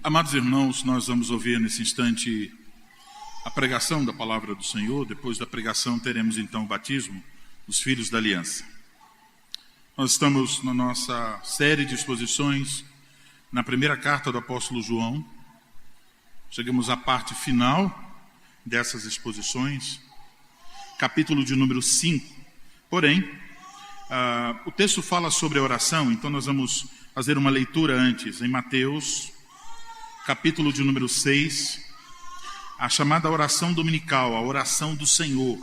Amados irmãos, nós vamos ouvir nesse instante a pregação da palavra do Senhor. Depois da pregação teremos então o batismo dos filhos da aliança. Nós estamos na nossa série de exposições na primeira carta do apóstolo João. Chegamos à parte final dessas exposições, capítulo de número 5. Porém, o texto fala sobre a oração, então nós vamos fazer uma leitura antes, em Mateus, capítulo de número 6, a chamada oração dominical, a oração do Senhor.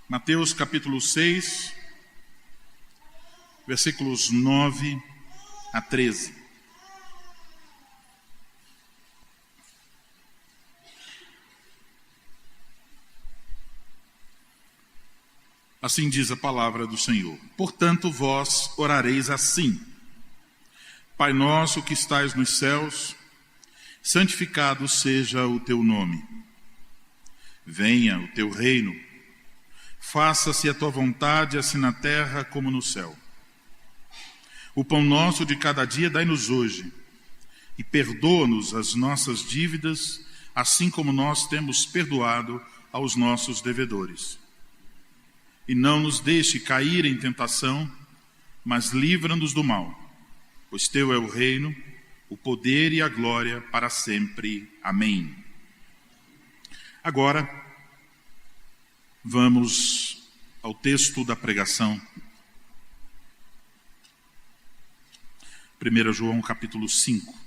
Mateus capítulo 6, versículos 9 a 13. Assim diz a palavra do Senhor. Portanto, vós orareis assim: Pai nosso que estais nos céus, santificado seja o teu nome. Venha o teu reino. Faça-se a tua vontade, assim na terra como no céu. O pão nosso de cada dia dai-nos hoje, e perdoa-nos as nossas dívidas, assim como nós temos perdoado aos nossos devedores. E não nos deixe cair em tentação, mas livra-nos do mal, pois teu é o reino, o poder e a glória para sempre. Amém. Agora, vamos ao texto da pregação. 1 João capítulo 5.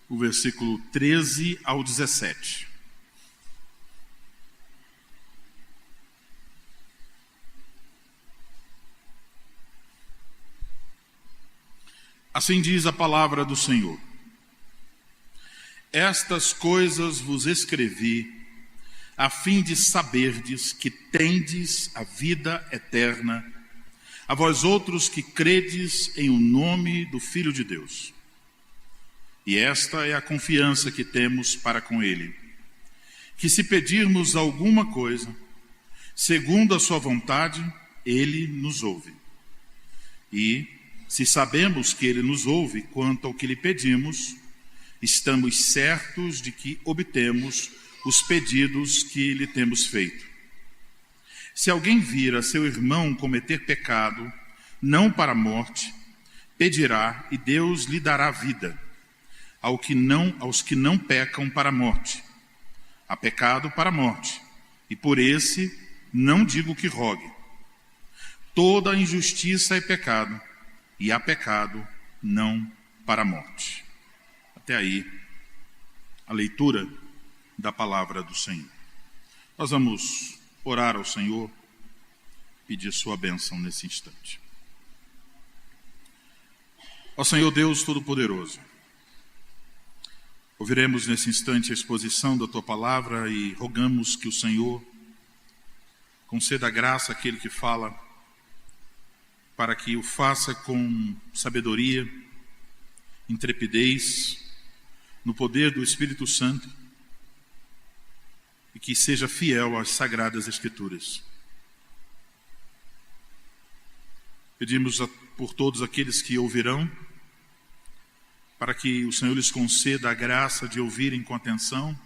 O versículo 13 ao 17. Assim diz a palavra do Senhor. Estas coisas vos escrevi, a fim de saberdes que tendes a vida eterna, a vós outros que credes em o nome do Filho de Deus. E esta é a confiança que temos para com Ele, que se pedirmos alguma coisa, segundo a sua vontade, Ele nos ouve. E, se sabemos que Ele nos ouve quanto ao que lhe pedimos, estamos certos de que obtemos os pedidos que lhe temos feito. Se alguém vir a seu irmão cometer pecado, não para a morte, pedirá e Deus lhe dará vida. Aos que não pecam para a morte. Há pecado para a morte, e por esse não digo que rogue. Toda injustiça é pecado, e há pecado não para a morte. Até aí, a leitura da palavra do Senhor. Nós vamos orar ao Senhor, pedir sua bênção nesse instante. Ó Senhor Deus Todo-Poderoso, ouviremos nesse instante a exposição da Tua Palavra e rogamos que o Senhor conceda graça àquele que fala, para que o faça com sabedoria, intrepidez, no poder do Espírito Santo, e que seja fiel às Sagradas Escrituras. Pedimos por todos aqueles que ouvirão, para que o Senhor lhes conceda a graça de ouvirem com atenção,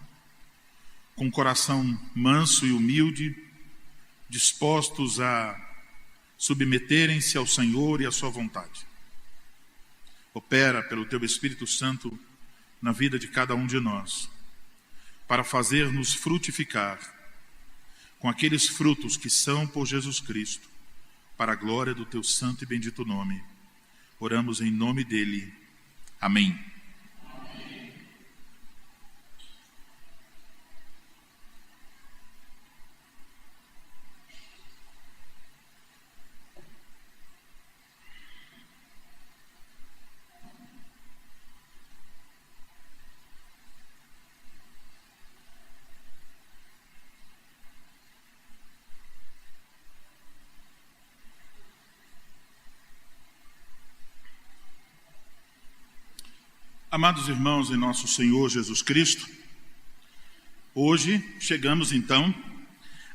com coração manso e humilde, dispostos a submeterem-se ao Senhor e à sua vontade. Opera pelo Teu Espírito Santo na vida de cada um de nós, para fazer-nos frutificar com aqueles frutos que são por Jesus Cristo, para a glória do Teu santo e bendito nome. Oramos em nome dEle. Amém. Amados irmãos em nosso Senhor Jesus Cristo, hoje chegamos então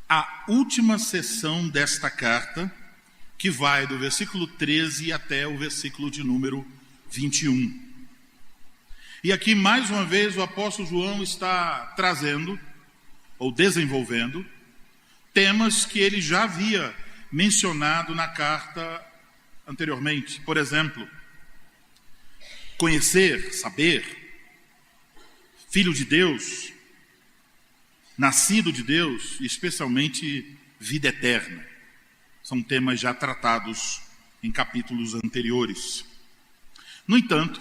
à última sessão desta carta, que vai do versículo 13 até o versículo de número 21. E aqui mais uma vez o apóstolo João está trazendo, ou desenvolvendo, temas que ele já havia mencionado na carta anteriormente. Por exemplo, conhecer, saber, filho de Deus, nascido de Deus, e especialmente vida eterna. São temas já tratados em capítulos anteriores. No entanto,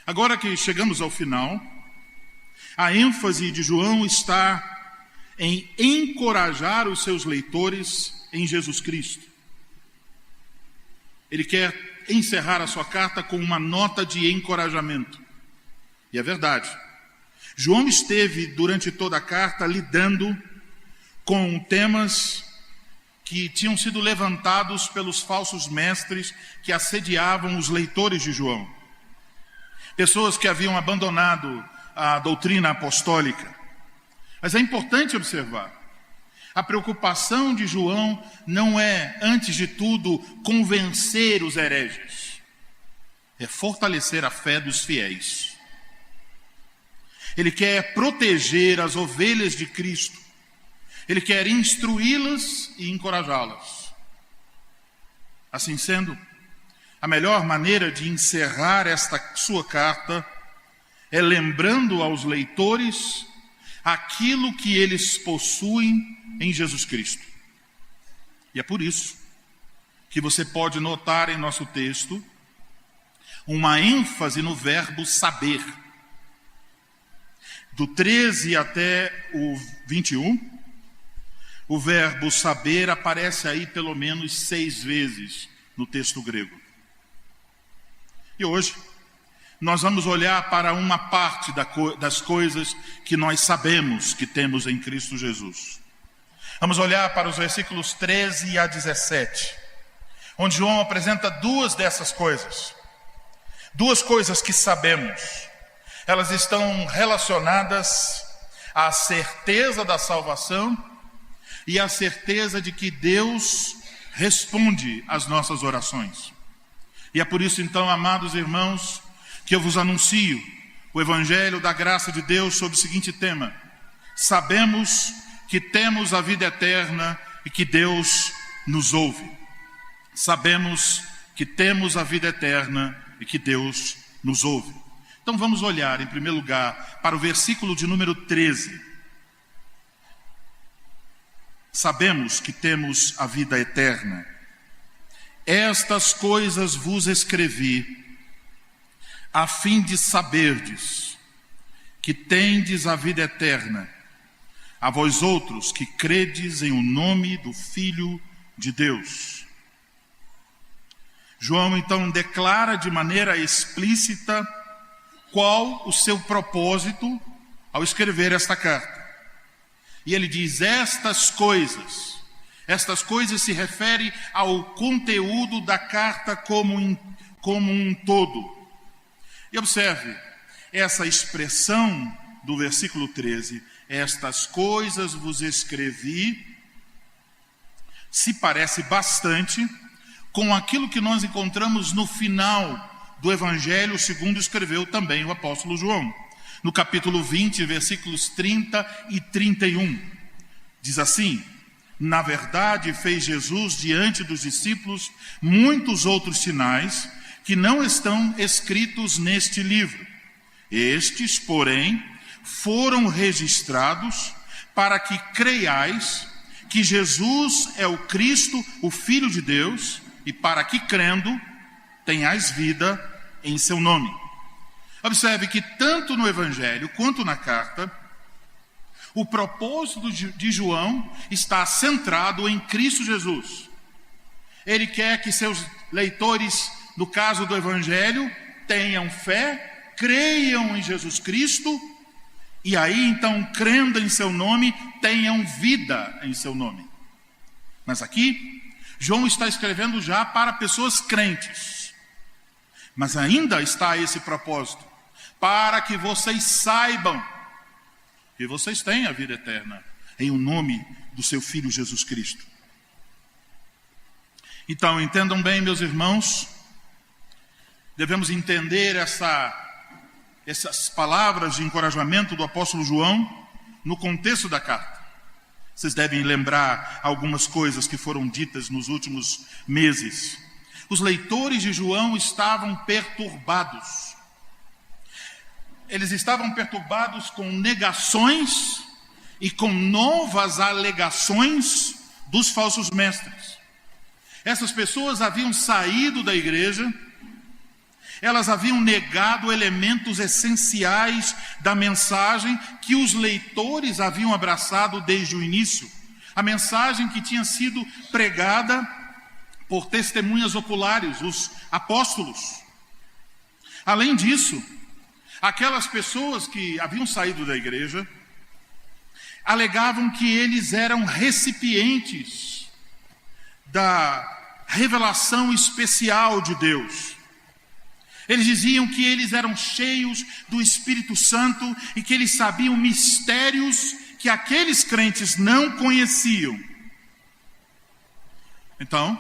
agora que chegamos ao final, a ênfase de João está em encorajar os seus leitores em Jesus Cristo. Ele quer encerrar a sua carta com uma nota de encorajamento. E é verdade. João esteve durante toda a carta lidando com temas que tinham sido levantados pelos falsos mestres que assediavam os leitores de João. Pessoas que haviam abandonado a doutrina apostólica. Mas é importante observar, a preocupação de João não é, antes de tudo, convencer os hereges. É fortalecer a fé dos fiéis. Ele quer proteger as ovelhas de Cristo. Ele quer instruí-las e encorajá-las. Assim sendo, a melhor maneira de encerrar esta sua carta é lembrando aos leitores aquilo que eles possuem em Jesus Cristo. E é por isso que você pode notar em nosso texto uma ênfase no verbo saber. Do 13 até o 21, o verbo saber aparece aí pelo menos 6 vezes no texto grego. E hoje nós vamos olhar para uma parte das coisas que nós sabemos que temos em Cristo Jesus. Vamos olhar para os versículos 13 a 17, onde João apresenta 2 dessas coisas. 2 coisas que sabemos. Elas estão relacionadas à certeza da salvação e à certeza de que Deus responde às nossas orações. E é por isso então, amados irmãos, que eu vos anuncio o Evangelho da graça de Deus sob o seguinte tema: sabemos que temos a vida eterna e que Deus nos ouve. Sabemos que temos a vida eterna e que Deus nos ouve. Então vamos olhar, em primeiro lugar, para o versículo de número 13. Sabemos que temos a vida eterna. Estas coisas vos escrevi, a fim de saberdes que tendes a vida eterna, a vós outros que credes em o nome do Filho de Deus. João então declara de maneira explícita qual o seu propósito ao escrever esta carta. E ele diz: estas coisas se refere ao conteúdo da carta como um todo. E observe, essa expressão do versículo 13, estas coisas vos escrevi, se parece bastante com aquilo que nós encontramos no final do Evangelho segundo escreveu também o apóstolo João. No capítulo 20, versículos 30 e 31. Diz assim: na verdade fez Jesus diante dos discípulos muitos outros sinais que não estão escritos neste livro. Estes, porém, foram registrados para que creiais que Jesus é o Cristo, o Filho de Deus, e para que, crendo, tenhais vida em seu nome. Observe que tanto no Evangelho quanto na carta, o propósito de João está centrado em Cristo Jesus. Ele quer que seus leitores, no caso do Evangelho, tenham fé, creiam em Jesus Cristo, e aí então, crendo em seu nome, tenham vida em seu nome. Mas aqui, João está escrevendo já para pessoas crentes. Mas ainda está esse propósito. para que vocês saibam que vocês têm a vida eterna, em o nome do seu Filho Jesus Cristo. Então, entendam bem, meus irmãos, devemos entender essas palavras de encorajamento do apóstolo João no contexto da carta. Vocês devem lembrar algumas coisas que foram ditas nos últimos meses. Os leitores de João estavam perturbados. Eles estavam perturbados com negações e com novas alegações dos falsos mestres. Essas pessoas haviam saído da igreja, elas haviam negado elementos essenciais da mensagem que os leitores haviam abraçado desde o início. A mensagem que tinha sido pregada por testemunhas oculares, os apóstolos. Além disso, aquelas pessoas que haviam saído da igreja alegavam que eles eram recipientes da revelação especial de Deus. Eles diziam que eles eram cheios do Espírito Santo e que eles sabiam mistérios que aqueles crentes não conheciam. Então,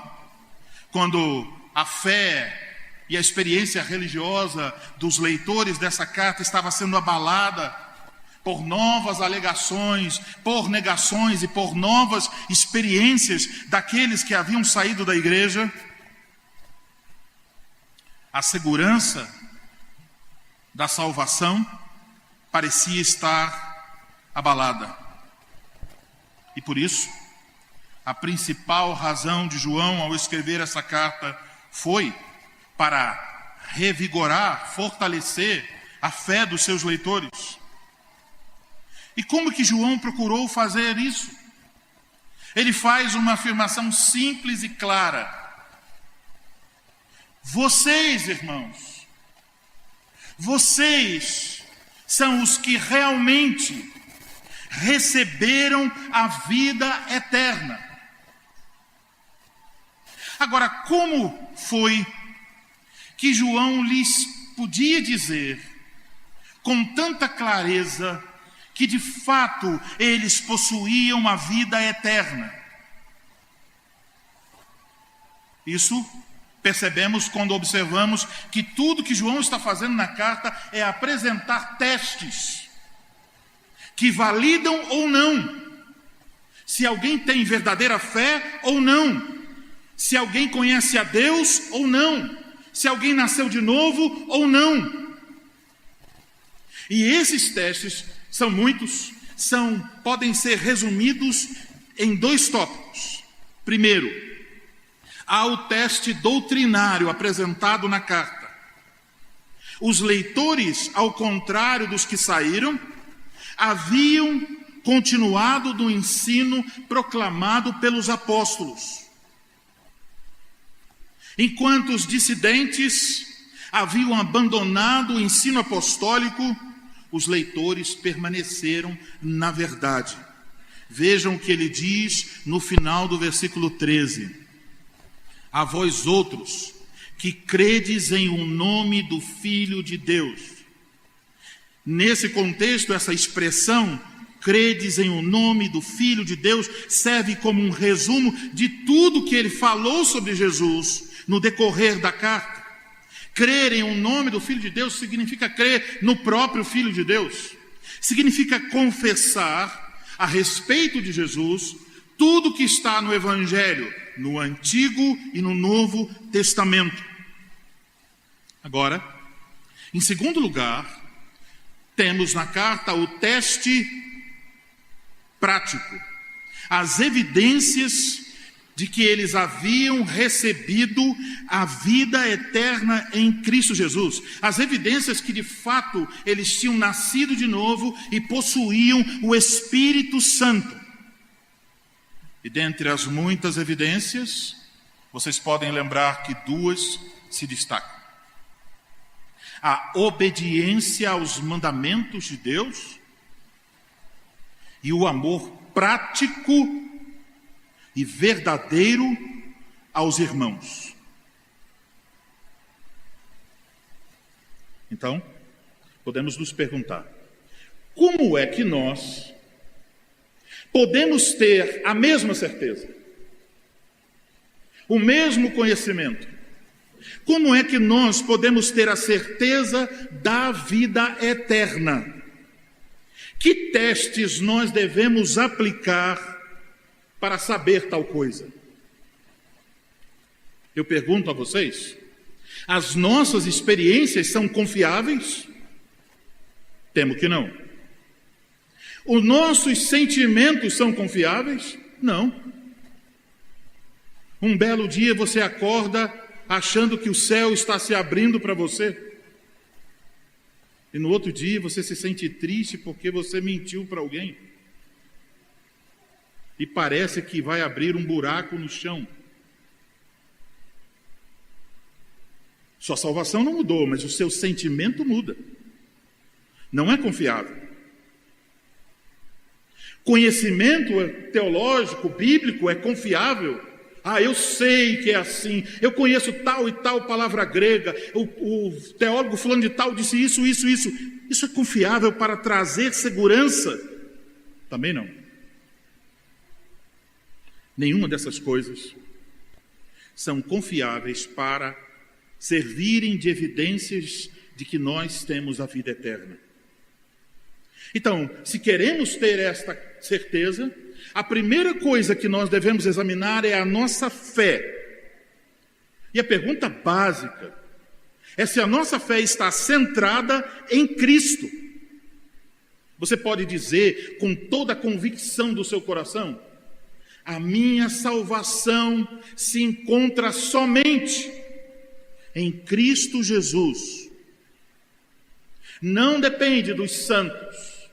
quando a fé e a experiência religiosa dos leitores dessa carta estava sendo abalada por novas alegações, por negações e por novas experiências daqueles que haviam saído da igreja, a segurança da salvação parecia estar abalada. E por isso, a principal razão de João ao escrever essa carta foi para revigorar, fortalecer a fé dos seus leitores. E como que João procurou fazer isso? Ele faz uma afirmação simples e clara. Vocês, irmãos, vocês são os que realmente receberam a vida eterna. Agora, como foi que João lhes podia dizer com tanta clareza que de fato eles possuíam a vida eterna? Isso percebemos quando observamos que tudo que João está fazendo na carta é apresentar testes que validam ou não se alguém tem verdadeira fé ou não, se alguém conhece a Deus ou não, se alguém nasceu de novo ou não. E esses testes são muitos, podem ser resumidos em 2 tópicos. Primeiro, há o teste doutrinário apresentado na carta. Os leitores, ao contrário dos que saíram, haviam continuado no ensino proclamado pelos apóstolos. Enquanto os dissidentes haviam abandonado o ensino apostólico, os leitores permaneceram na verdade. Vejam o que ele diz no final do versículo 13. A vós outros, que credes em o nome do Filho de Deus. Nesse contexto, essa expressão, credes em o nome do Filho de Deus, serve como um resumo de tudo que ele falou sobre Jesus no decorrer da carta. Crer em o nome do Filho de Deus significa crer no próprio Filho de Deus. Significa confessar a respeito de Jesus tudo que está no Evangelho, no Antigo e no Novo Testamento. Agora, em segundo lugar, temos na carta o teste prático, as evidências de que eles haviam recebido a vida eterna em Cristo Jesus. As evidências que de fato eles tinham nascido de novo e possuíam o Espírito Santo. E dentre as muitas evidências, vocês podem lembrar que 2 se destacam. A obediência aos mandamentos de Deus e o amor prático e verdadeiro aos irmãos. Então, podemos nos perguntar: como é que nós podemos ter a mesma certeza, o mesmo conhecimento? Como é que nós podemos ter a certeza da vida eterna? Que testes nós devemos aplicar para saber tal coisa? Eu pergunto a vocês: as nossas experiências são confiáveis? Temo que não. Os nossos sentimentos são confiáveis? Não. Um belo dia você acorda achando que o céu está se abrindo para você, e no outro dia você se sente triste porque você mentiu para alguém, e parece que vai abrir um buraco no chão. Sua salvação não mudou, mas o seu sentimento muda. Não é confiável. Conhecimento teológico, bíblico, é confiável. Eu sei que é assim, eu conheço tal e tal palavra grega, o teólogo fulano de tal disse isso. Isso é confiável para trazer segurança? Também não. Nenhuma dessas coisas são confiáveis para servirem de evidências de que nós temos a vida eterna. Então, se queremos ter esta certeza, a primeira coisa que nós devemos examinar é a nossa fé. E a pergunta básica é se a nossa fé está centrada em Cristo. Você pode dizer com toda a convicção do seu coração: a minha salvação se encontra somente em Cristo Jesus. Não depende dos santos,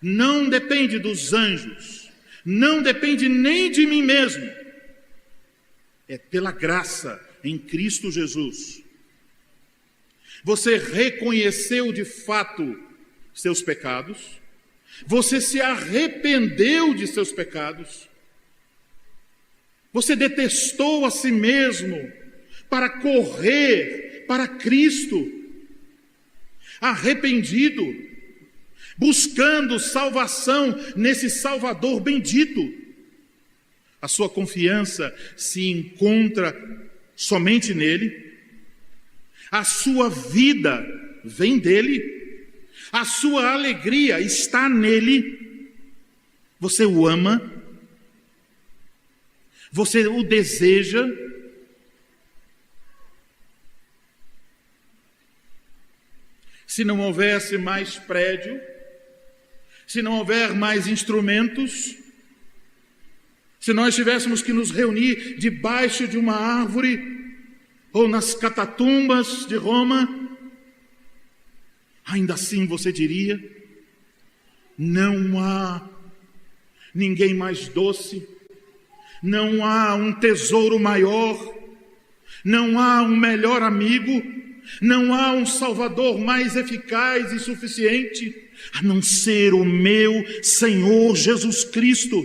não depende dos anjos, não depende nem de mim mesmo. É pela graça em Cristo Jesus. Você reconheceu de fato seus pecados, você se arrependeu de seus pecados, você detestou a si mesmo para correr para Cristo, arrependido, buscando salvação nesse Salvador bendito. A sua confiança se encontra somente nele, a sua vida vem dele, a sua alegria está nele. Você o ama, você o deseja. Se não houvesse mais prédio, se não houver mais instrumentos, se nós tivéssemos que nos reunir debaixo de uma árvore ou nas catatumbas de Roma, ainda assim você diria: não há ninguém mais doce, não há um tesouro maior, não há um melhor amigo, não há um Salvador mais eficaz e suficiente, a não ser o meu Senhor Jesus Cristo.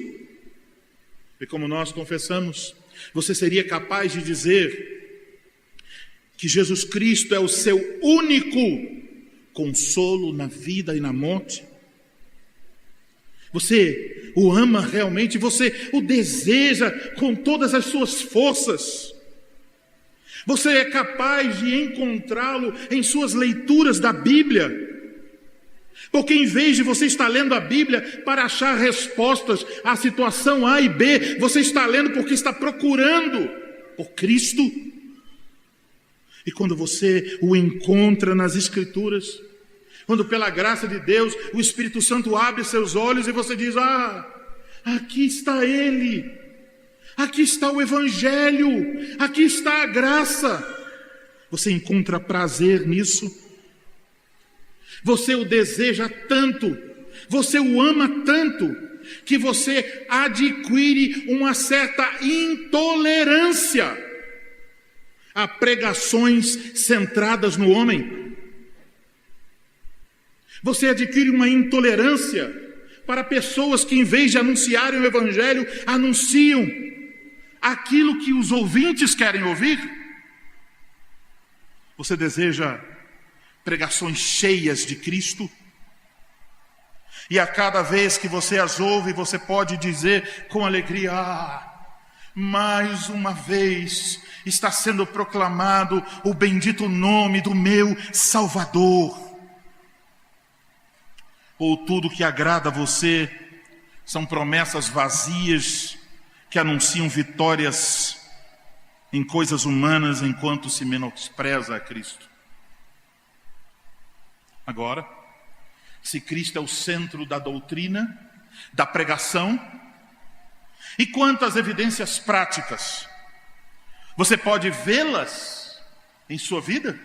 E como nós confessamos, você seria capaz de dizer que Jesus Cristo é o seu único consolo na vida e na morte? Você o ama realmente? Você o deseja com todas as suas forças? Você é capaz de encontrá-lo em suas leituras da Bíblia? Porque em vez de você estar lendo a Bíblia para achar respostas à situação A e B, você está lendo porque está procurando por Cristo. E quando você o encontra nas Escrituras, quando pela graça de Deus o Espírito Santo abre seus olhos e você diz: aqui está Ele, aqui está o Evangelho, aqui está a graça. Você encontra prazer nisso. Você o deseja tanto, você o ama tanto, que você adquire uma certa intolerância a pregações centradas no homem. Você adquire uma intolerância para pessoas que, em vez de anunciarem o Evangelho, anunciam aquilo que os ouvintes querem ouvir. Você deseja pregações cheias de Cristo. E a cada vez que você as ouve, você pode dizer com alegria: mais uma vez está sendo proclamado o bendito nome do meu Salvador. Ou tudo que agrada a você são promessas vazias que anunciam vitórias em coisas humanas enquanto se menospreza a Cristo. Agora, se Cristo é o centro da doutrina, da pregação, e quanto às evidências práticas, você pode vê-las em sua vida?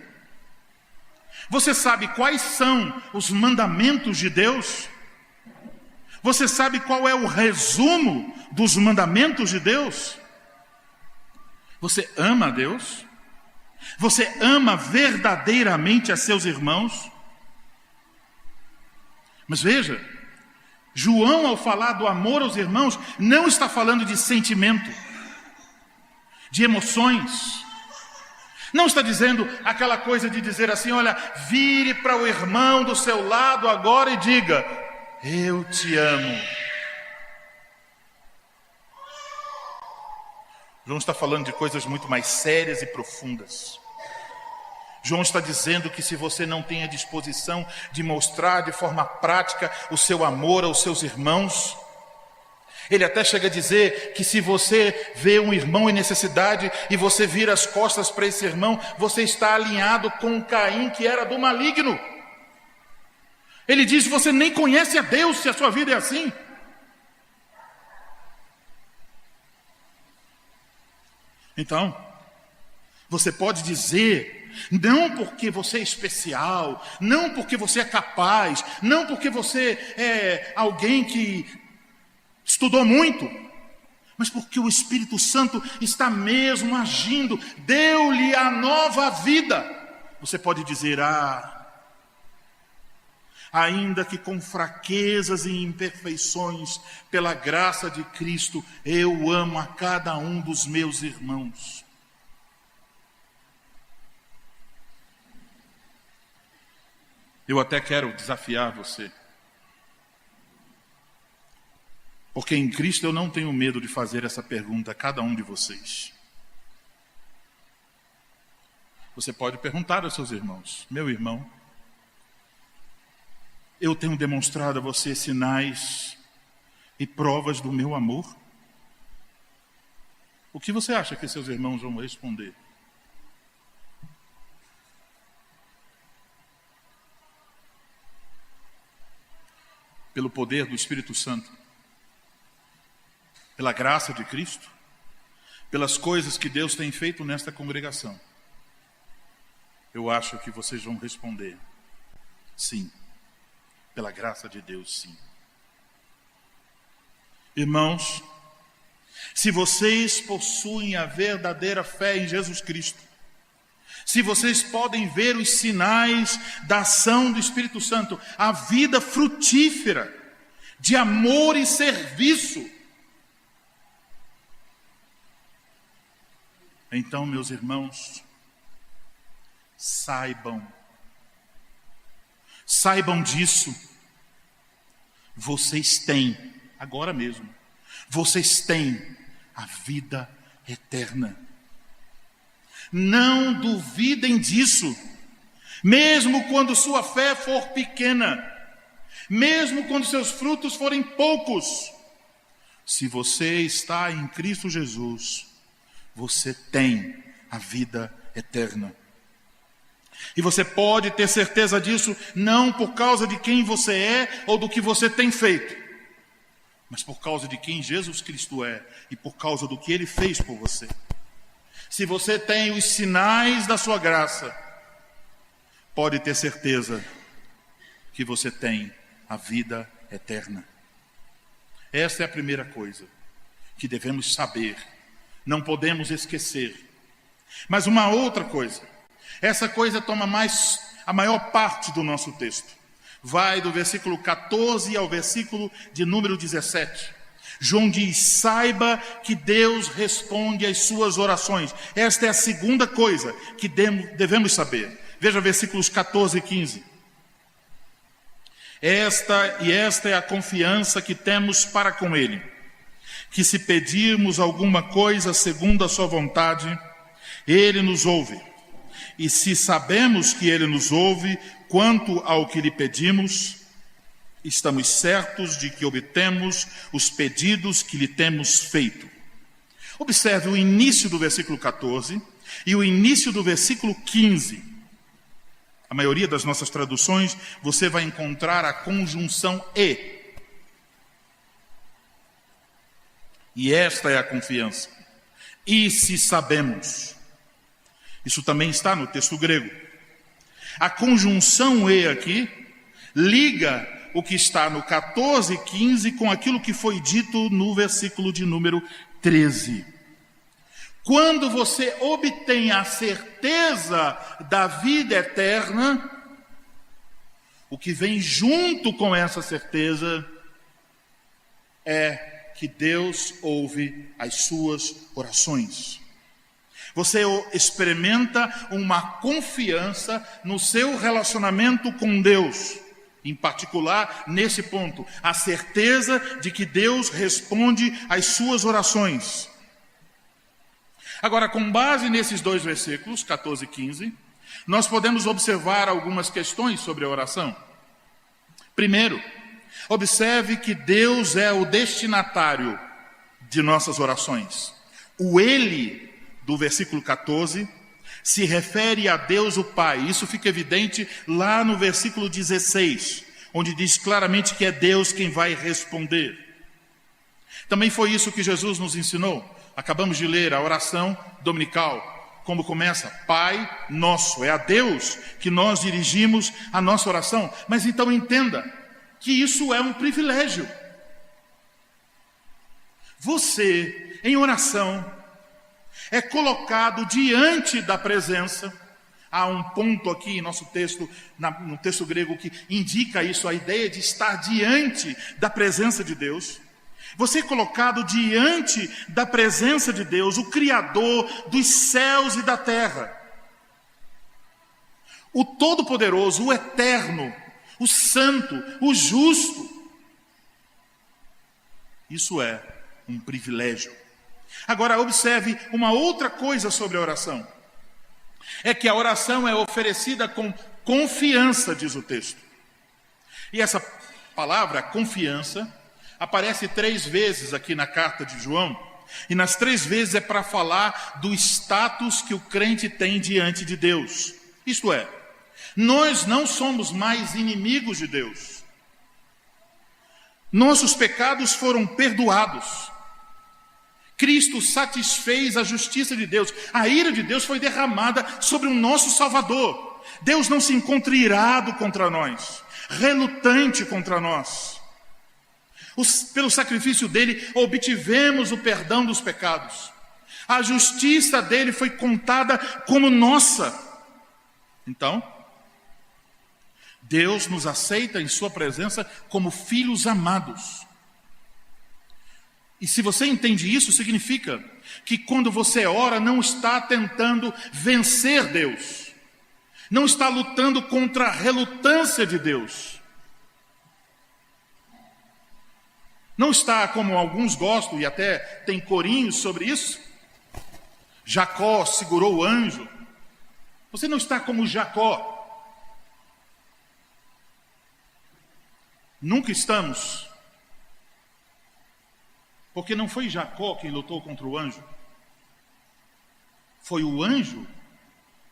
Você sabe quais são os mandamentos de Deus? Você sabe qual é o resumo dos mandamentos de Deus? Você ama a Deus? Você ama verdadeiramente a seus irmãos? Mas veja, João, ao falar do amor aos irmãos, não está falando de sentimento, de emoções. Não está dizendo aquela coisa de dizer assim: olha, vire para o irmão do seu lado agora e diga: eu te amo. João está falando de coisas muito mais sérias e profundas. João está dizendo que se você não tem a disposição de mostrar de forma prática o seu amor aos seus irmãos, ele até chega a dizer que se você vê um irmão em necessidade e você vira as costas para esse irmão, você está alinhado com Caim, que era do maligno. Ele diz: você nem conhece a Deus se a sua vida é assim. Então, você pode dizer, não porque você é especial, não porque você é capaz, não porque você é alguém que estudou muito, mas porque o Espírito Santo está mesmo agindo, deu-lhe a nova vida. Você pode dizer: ainda que com fraquezas e imperfeições, pela graça de Cristo, eu amo a cada um dos meus irmãos. Eu até quero desafiar você, porque em Cristo eu não tenho medo de fazer essa pergunta a cada um de vocês. Você pode perguntar aos seus irmãos: meu irmão, eu tenho demonstrado a você sinais e provas do meu amor? O que você acha que seus irmãos vão responder? Pelo poder do Espírito Santo, pela graça de Cristo, pelas coisas que Deus tem feito nesta congregação, eu acho que vocês vão responder: sim, pela graça de Deus, sim. Irmãos, se vocês possuem a verdadeira fé em Jesus Cristo, se vocês podem ver os sinais da ação do Espírito Santo, a vida frutífera de amor e serviço, então, meus irmãos, saibam disso. Vocês têm, agora mesmo, vocês têm a vida eterna. Não duvidem disso, mesmo quando sua fé for pequena, mesmo quando seus frutos forem poucos. Se você está em Cristo Jesus, você tem a vida eterna. E você pode ter certeza disso, não por causa de quem você é ou do que você tem feito, mas por causa de quem Jesus Cristo é e por causa do que Ele fez por você. Se você tem os sinais da sua graça, pode ter certeza que você tem a vida eterna. Essa é a primeira coisa que devemos saber, não podemos esquecer. Mas uma outra coisa, essa coisa toma a maior parte do nosso texto. Vai do versículo 14 ao versículo de número 17. João diz: saiba que Deus responde às suas orações. Esta é a segunda coisa que devemos saber. Veja versículos 14 e 15. Esta é a confiança que temos para com Ele, que se pedirmos alguma coisa segundo a sua vontade, Ele nos ouve. E se sabemos que Ele nos ouve quanto ao que lhe pedimos, estamos certos de que obtemos os pedidos que lhe temos feito. Observe o início do versículo 14 e o início do versículo 15. A maioria das nossas traduções, você vai encontrar a conjunção e. E esta é a confiança. E se sabemos. Isso também está no texto grego. A conjunção e aqui liga o que está no 14 e 15 com aquilo que foi dito no versículo de número 13. Quando você obtém a certeza da vida eterna, o que vem junto com essa certeza é que Deus ouve as suas orações. Você experimenta uma confiança no seu relacionamento com Deus, em particular nesse ponto, a certeza de que Deus responde às suas orações. Agora, com base nesses dois versículos, 14 e 15, nós podemos observar algumas questões sobre a oração. Primeiro, observe que Deus é o destinatário de nossas orações. O Ele, do versículo 14, se refere a Deus o Pai. Isso fica evidente lá no versículo 16, onde diz claramente que é Deus quem vai responder. Também foi isso que Jesus nos ensinou. Acabamos de ler a oração dominical, como começa: Pai Nosso. É a Deus que nós dirigimos a nossa oração. Mas então entenda que isso é um privilégio. Você, em oração, é colocado diante da presença. Há um ponto aqui em nosso texto, no texto grego, que indica isso, a ideia de estar diante da presença de Deus. Você é colocado diante da presença de Deus, o Criador dos céus e da terra. O Todo-Poderoso, o Eterno, o Santo, o Justo. Isso é um privilégio. Agora observe uma outra coisa sobre a oração. É que a oração é oferecida com confiança, diz o texto. E essa palavra, confiança, aparece 3 vezes aqui na carta de João, e nas 3 vezes é para falar do status que o crente tem diante de Deus. Isto é, nós não somos mais inimigos de Deus. Nossos pecados foram perdoados. Cristo satisfez a justiça de Deus. A ira de Deus foi derramada sobre o nosso Salvador. Deus não se encontra irado contra nós, relutante contra nós. Pelo sacrifício dele, obtivemos o perdão dos pecados. A justiça dele foi contada como nossa. Então, Deus nos aceita em sua presença como filhos amados. E se você entende isso, significa que quando você ora, não está tentando vencer Deus. Não está lutando contra a relutância de Deus. Não está, como alguns gostam, e até tem corinhos sobre isso, Jacó segurou o anjo. Você não está como Jacó. Nunca estamos. Porque não foi Jacó quem lutou contra o anjo. Foi o anjo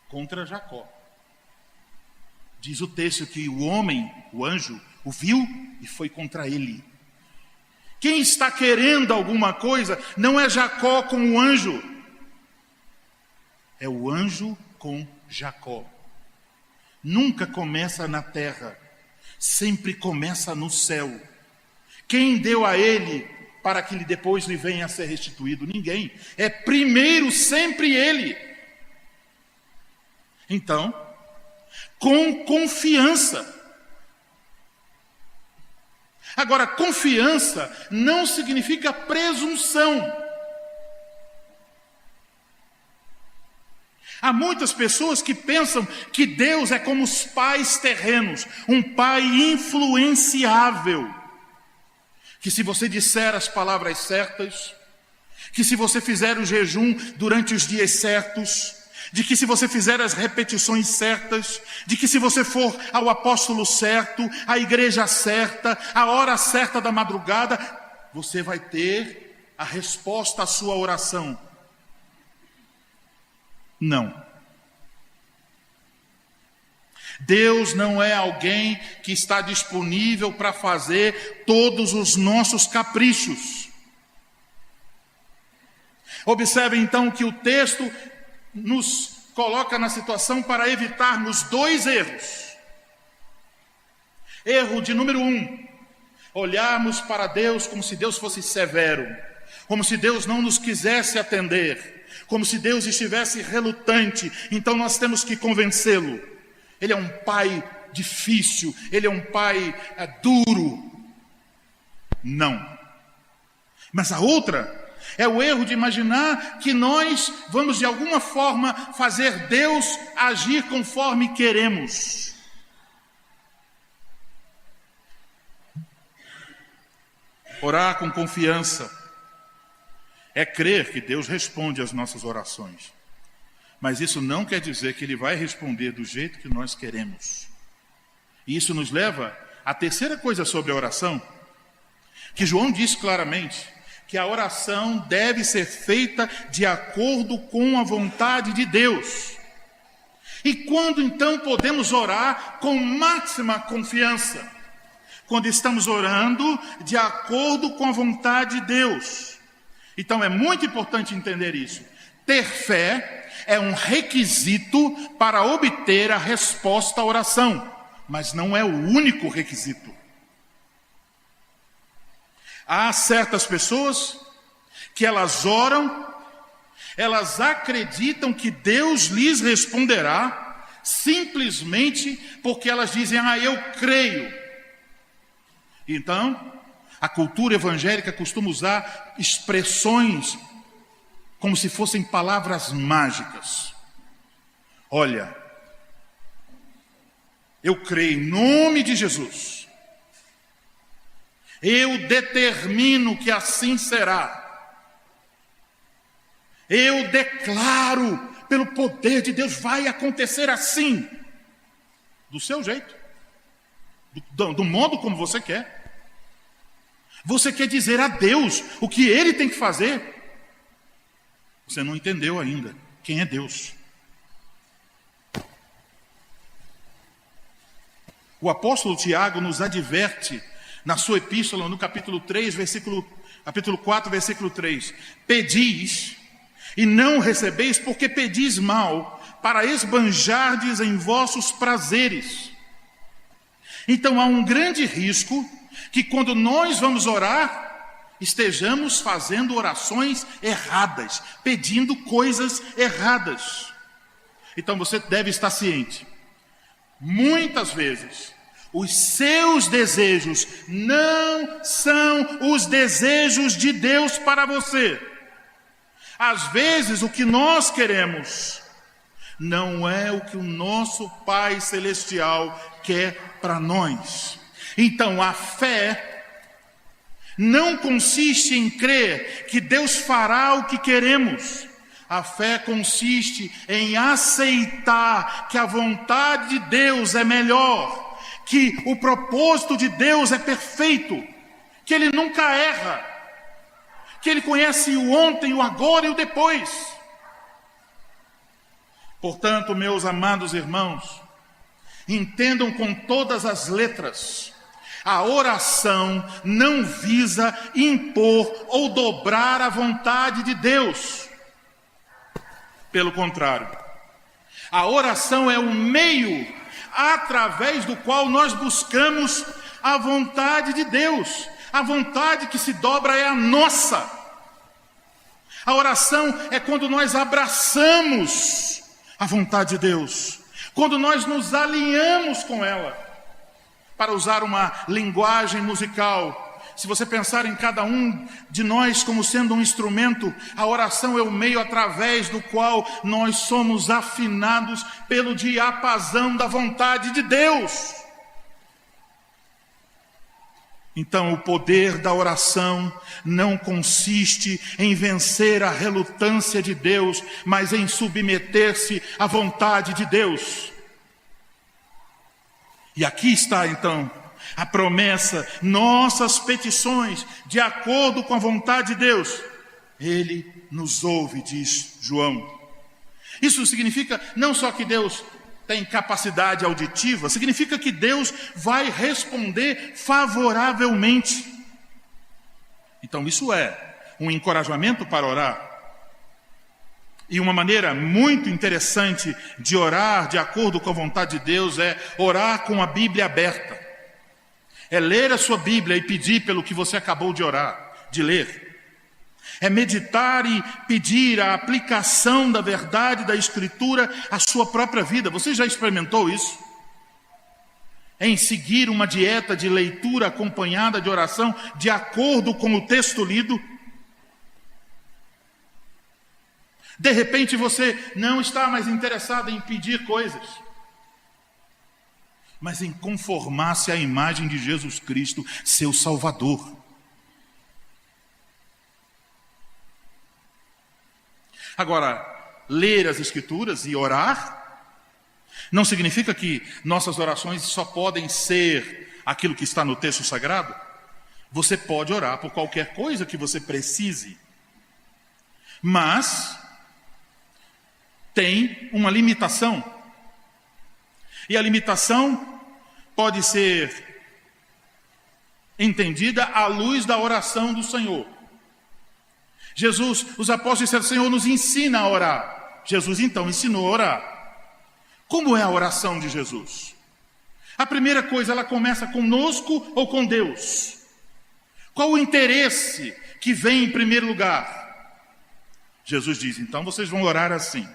contra Jacó. Diz o texto que o homem, o anjo, o viu e foi contra ele. Quem está querendo alguma coisa não é Jacó com o anjo. É o anjo com Jacó. Nunca começa na terra, sempre começa no céu. Quem deu a ele para que depois lhe venha a ser restituído? Ninguém. É primeiro sempre ele. Então, com confiança. Agora, confiança não significa presunção. Há muitas pessoas que pensam que Deus é como os pais terrenos, um pai influenciável, que se você disser as palavras certas, que se você fizer o jejum durante os dias certos, de que se você fizer as repetições certas, de que se você for ao apóstolo certo, à igreja certa, à hora certa da madrugada, você vai ter a resposta à sua oração. Não. Deus não é alguém que está disponível para fazer todos os nossos caprichos. Observe então que o texto nos coloca na situação para evitarmos dois erros. Erro de número 1, olharmos para Deus como se Deus fosse severo, como se Deus não nos quisesse atender, como se Deus estivesse relutante, então nós temos que convencê-lo. Ele é um pai difícil, ele é um pai duro. Não. Mas a outra é o erro de imaginar que nós vamos de alguma forma fazer Deus agir conforme queremos. Orar com confiança é crer que Deus responde às nossas orações. Mas isso não quer dizer que Ele vai responder do jeito que nós queremos. E isso nos leva à terceira coisa sobre a oração, que João diz claramente, que a oração deve ser feita de acordo com a vontade de Deus. E quando então podemos orar com máxima confiança? Quando estamos orando de acordo com a vontade de Deus. Então é muito importante entender isso. Ter fé é um requisito para obter a resposta à oração, mas não é o único requisito. Há certas pessoas que elas oram, elas acreditam que Deus lhes responderá simplesmente porque elas dizem, eu creio. Então, a cultura evangélica costuma usar expressões como se fossem palavras mágicas. Olha, eu creio em nome de Jesus. Eu determino que assim será. Eu declaro, pelo poder de Deus, vai acontecer assim. Do seu jeito. Do modo como você quer. Você quer dizer a Deus o que Ele tem que fazer. Você não entendeu ainda quem é Deus. O apóstolo Tiago nos adverte na sua epístola, no capítulo 4, versículo 3. Pedis e não recebeis, porque pedis mal, para esbanjardes em vossos prazeres. Então há um grande risco que quando nós vamos orar, estejamos fazendo orações erradas, pedindo coisas erradas. Então você deve estar ciente. Muitas vezes, os seus desejos não são os desejos de Deus para você. Às vezes, o que nós queremos não é o que o nosso Pai Celestial quer para nós. Então, a fé não consiste em crer que Deus fará o que queremos. A fé consiste em aceitar que a vontade de Deus é melhor, que o propósito de Deus é perfeito, que Ele nunca erra, que Ele conhece o ontem, o agora e o depois. Portanto, meus amados irmãos, entendam com todas as letras, a oração não visa impor ou dobrar a vontade de Deus. Pelo contrário, a oração é um meio através do qual nós buscamos a vontade de Deus. A vontade que se dobra é a nossa. A oração é quando nós abraçamos a vontade de Deus, quando nós nos alinhamos com ela. Para usar uma linguagem musical, se você pensar em cada um de nós como sendo um instrumento, a oração é o meio através do qual nós somos afinados pelo diapasão da vontade de Deus. Então, o poder da oração não consiste em vencer a relutância de Deus, mas em submeter-se à vontade de Deus. E aqui está, então, a promessa: nossas petições, de acordo com a vontade de Deus, Ele nos ouve, diz João. Isso significa não só que Deus tem capacidade auditiva, significa que Deus vai responder favoravelmente. Então isso é um encorajamento para orar. E uma maneira muito interessante de orar de acordo com a vontade de Deus é orar com a Bíblia aberta. É ler a sua Bíblia e pedir pelo que você acabou de orar, de ler. É meditar e pedir a aplicação da verdade da Escritura à sua própria vida. Você já experimentou isso? Em seguir uma dieta de leitura acompanhada de oração de acordo com o texto lido? De repente você não está mais interessado em pedir coisas, mas em conformar-se à imagem de Jesus Cristo, seu Salvador. Agora, ler as Escrituras e orar não significa que nossas orações só podem ser aquilo que está no texto sagrado. Você pode orar por qualquer coisa que você precise, mas tem uma limitação. E a limitação pode ser entendida à luz da oração do Senhor. Jesus, os apóstolos disseram: Senhor, nos ensina a orar. Jesus então ensinou a orar. Como é a oração de Jesus? A primeira coisa, ela começa conosco ou com Deus? Qual o interesse que vem em primeiro lugar? Jesus diz: então vocês vão orar assim.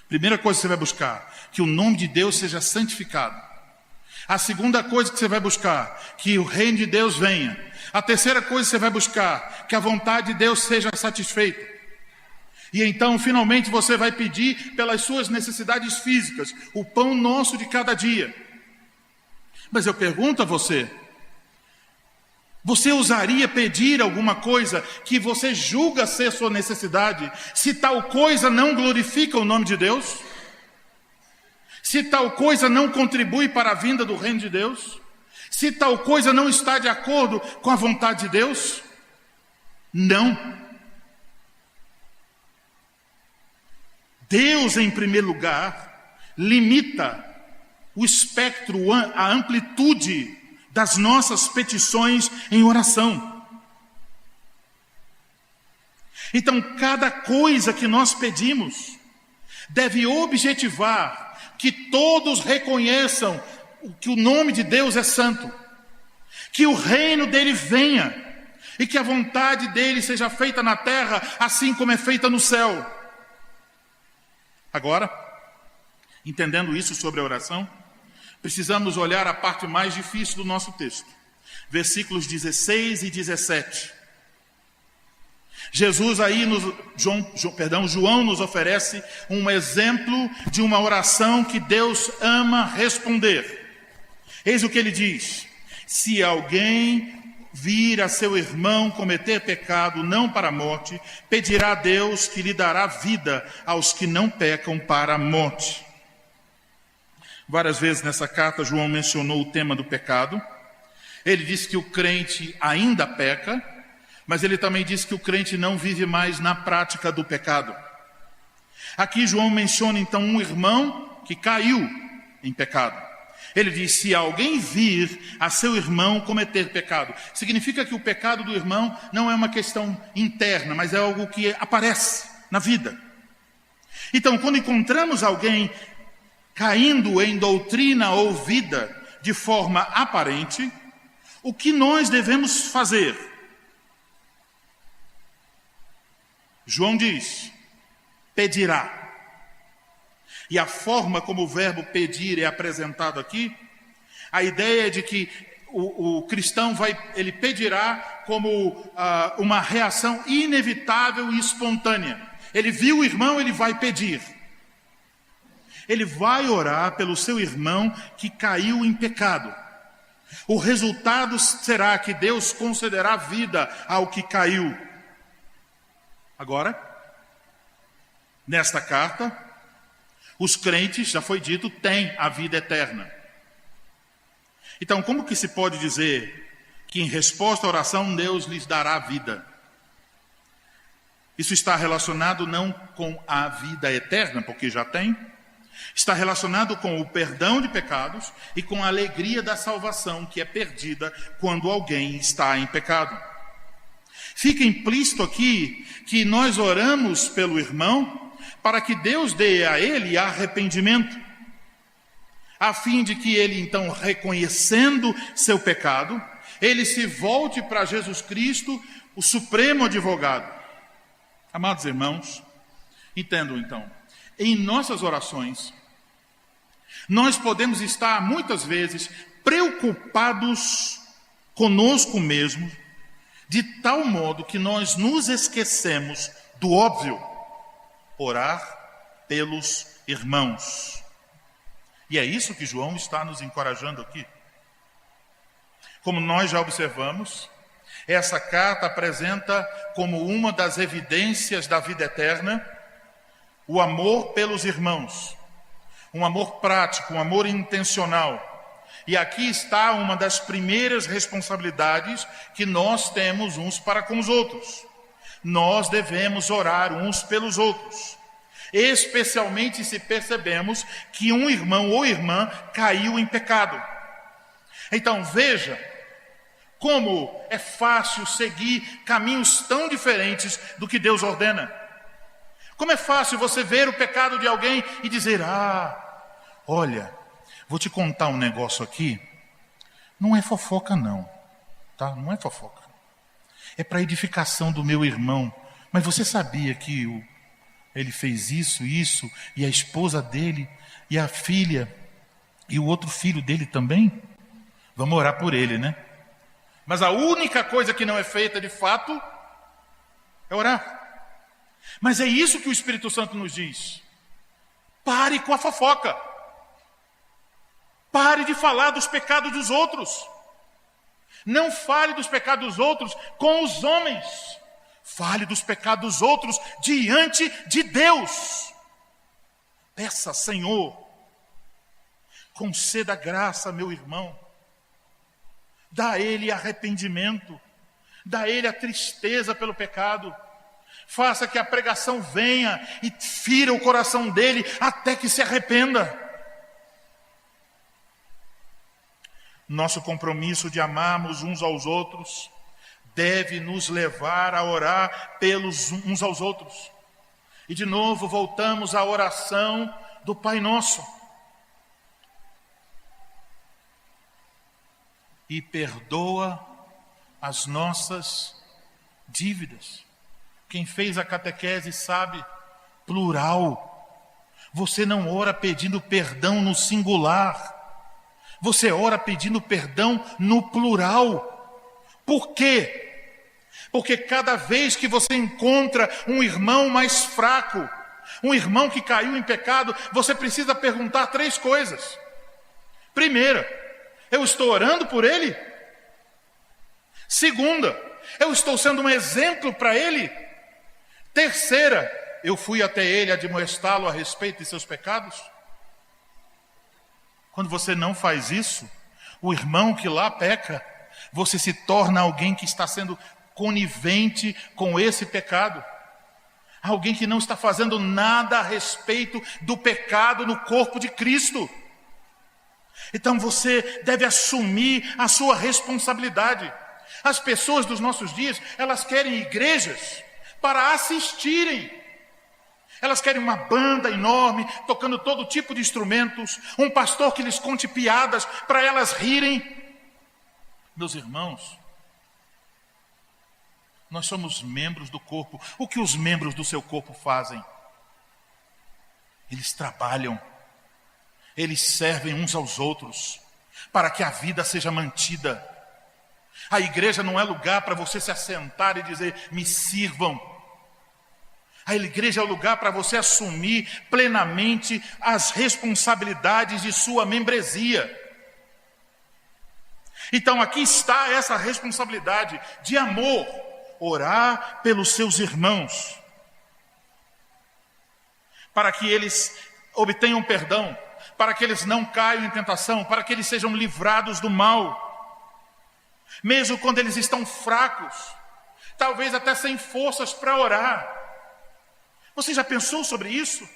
Primeira coisa que você vai buscar, que o nome de Deus seja santificado. A segunda coisa que você vai buscar, que o reino de Deus venha. A terceira coisa que você vai buscar, que a vontade de Deus seja satisfeita. E então, finalmente, você vai pedir pelas suas necessidades físicas, o pão nosso de cada dia. Mas eu pergunto a você, você ousaria pedir alguma coisa que você julga ser sua necessidade, se tal coisa não glorifica o nome de Deus? Se tal coisa não contribui para a vinda do reino de Deus? Se tal coisa não está de acordo com a vontade de Deus? Não. Deus, em primeiro lugar, limita o espectro, a amplitude das nossas petições em oração. Então, cada coisa que nós pedimos deve objetivar que todos reconheçam que o nome de Deus é santo, que o reino dele venha e que a vontade dele seja feita na terra assim como é feita no céu. Agora, entendendo isso sobre a oração, precisamos olhar a parte mais difícil do nosso texto, versículos 16 e 17. Jesus aí, João nos oferece um exemplo de uma oração que Deus ama responder. Eis o que ele diz: se alguém vir a seu irmão cometer pecado não para a morte, pedirá a Deus que lhe dará vida aos que não pecam para a morte. Várias vezes nessa carta João mencionou o tema do pecado. Ele disse que o crente ainda peca, mas ele também disse que o crente não vive mais na prática do pecado. Aqui João menciona então um irmão que caiu em pecado. Ele diz: se alguém vir a seu irmão cometer pecado, significa que o pecado do irmão não é uma questão interna, mas é algo que aparece na vida. Então, quando encontramos alguém caindo em doutrina ou vida de forma aparente, o que nós devemos fazer? João diz: pedirá. E a forma como o verbo pedir é apresentado aqui, a ideia é de que o cristão ele pedirá como uma reação inevitável e espontânea. Ele viu o irmão, ele vai pedir. Ele vai orar pelo seu irmão que caiu em pecado. O resultado será que Deus concederá vida ao que caiu. Agora, nesta carta, os crentes, já foi dito, têm a vida eterna. Então, como que se pode dizer que em resposta à oração Deus lhes dará vida? Isso está relacionado não com a vida eterna, porque já tem. Está relacionado com o perdão de pecados e com a alegria da salvação que é perdida quando alguém está em pecado. Fica implícito aqui que nós oramos pelo irmão para que Deus dê a ele arrependimento, a fim de que ele então, reconhecendo seu pecado, ele se volte para Jesus Cristo, o supremo advogado. Amados irmãos, entendam então, em nossas orações, nós podemos estar muitas vezes preocupados conosco mesmo, de tal modo que nós nos esquecemos do óbvio: orar pelos irmãos. E é isso que João está nos encorajando aqui. Como nós já observamos, essa carta apresenta como uma das evidências da vida eterna o amor pelos irmãos, um amor prático, um amor intencional. E aqui está uma das primeiras responsabilidades que nós temos uns para com os outros. Nós devemos orar uns pelos outros, especialmente se percebemos que um irmão ou irmã caiu em pecado. Então veja como é fácil seguir caminhos tão diferentes do que Deus ordena. Como é fácil você ver o pecado de alguém e dizer: olha, vou te contar um negócio aqui. Não é fofoca não, tá? Não é fofoca. É para edificação do meu irmão. Mas você sabia que ele fez isso, e a esposa dele, e a filha, e o outro filho dele também? Vamos orar por ele, né? Mas a única coisa que não é feita de fato é orar. Mas é isso que o Espírito Santo nos diz: pare com a fofoca. Pare de falar dos pecados dos outros. Não fale dos pecados dos outros com os homens. Fale dos pecados dos outros diante de Deus. Peça: Senhor, conceda graça a meu irmão. Dá a ele arrependimento. Dá a ele a tristeza pelo pecado. Faça que a pregação venha e fira o coração dele até que se arrependa. Nosso compromisso de amarmos uns aos outros deve nos levar a orar pelos uns aos outros. E de novo voltamos à oração do Pai Nosso. E perdoa as nossas dívidas. Quem fez a catequese sabe, plural. Você não ora pedindo perdão no singular. Você ora pedindo perdão no plural. Por quê? Porque cada vez que você encontra um irmão mais fraco, um irmão que caiu em pecado, você precisa perguntar 3 coisas. Primeira, eu estou orando por ele? Segunda, eu estou sendo um exemplo para ele? Terceira, eu fui até ele admoestá-lo a respeito de seus pecados? Quando você não faz isso, o irmão que lá peca, você se torna alguém que está sendo conivente com esse pecado. Alguém que não está fazendo nada a respeito do pecado no corpo de Cristo. Então você deve assumir a sua responsabilidade. As pessoas dos nossos dias, elas querem igrejas para assistirem. Elas querem uma banda enorme, tocando todo tipo de instrumentos, um pastor que lhes conte piadas para elas rirem. Meus irmãos, nós somos membros do corpo. O que os membros do seu corpo fazem? Eles trabalham, eles servem uns aos outros, para que a vida seja mantida. A igreja não é lugar para você se assentar e dizer, me sirvam. A igreja é o lugar para você assumir plenamente as responsabilidades de sua membresia. Então aqui está essa responsabilidade de amor, orar pelos seus irmãos, para que eles obtenham perdão, para que eles não caiam em tentação, para que eles sejam livrados do mal, mesmo quando eles estão fracos, talvez até sem forças para orar. Você já pensou sobre isso?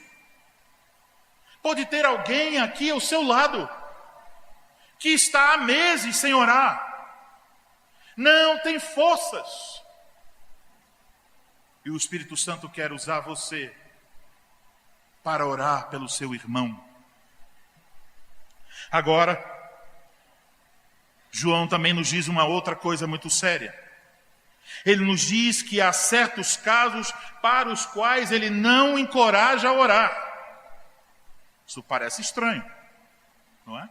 Pode ter alguém aqui ao seu lado que está há meses sem orar, não tem forças, e o Espírito Santo quer usar você para orar pelo seu irmão. Agora, João também nos diz uma outra coisa muito séria. Ele nos diz que há certos casos para os quais ele não encoraja a orar. Isso parece estranho, não é?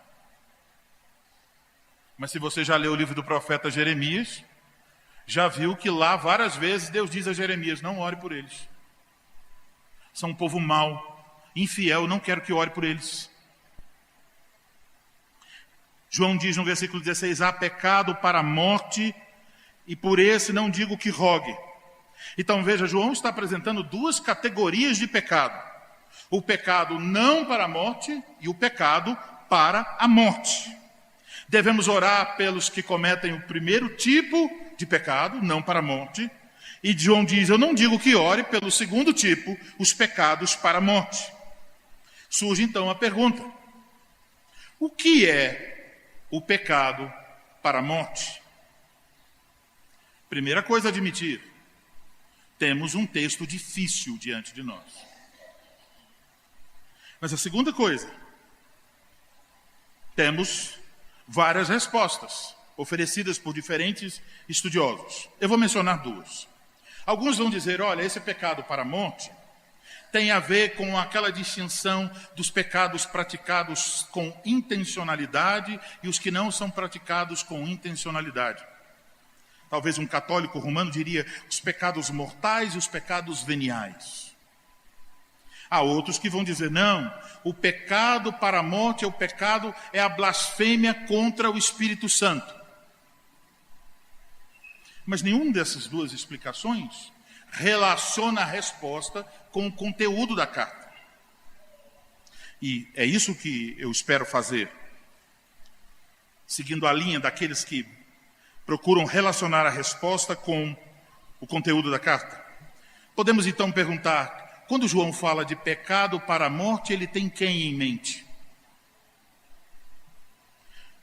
Mas se você já leu o livro do profeta Jeremias, já viu que lá várias vezes Deus diz a Jeremias, não ore por eles. São um povo mau, infiel, não quero que ore por eles. João diz no versículo 16, há pecado para a morte, e por esse não digo que rogue. Então veja, João está apresentando duas categorias de pecado. O pecado não para a morte e o pecado para a morte. Devemos orar pelos que cometem o primeiro tipo de pecado, não para a morte. E João diz, eu não digo que ore pelo segundo tipo, os pecados para a morte. Surge então a pergunta, o que é o pecado para a morte? Primeira coisa a admitir, temos um texto difícil diante de nós. Mas a segunda coisa, temos várias respostas oferecidas por diferentes estudiosos. Eu vou mencionar duas. Alguns vão dizer, olha, esse pecado para a morte tem a ver com aquela distinção dos pecados praticados com intencionalidade e os que não são praticados com intencionalidade. Talvez um católico romano diria os pecados mortais e os pecados veniais. Há outros que vão dizer, não, o pecado para a morte é a blasfêmia contra o Espírito Santo. Mas nenhuma dessas duas explicações relaciona a resposta com o conteúdo da carta. E é isso que eu espero fazer, seguindo a linha daqueles que procuram relacionar a resposta com o conteúdo da carta. Podemos então perguntar, quando João fala de pecado para a morte, ele tem quem em mente?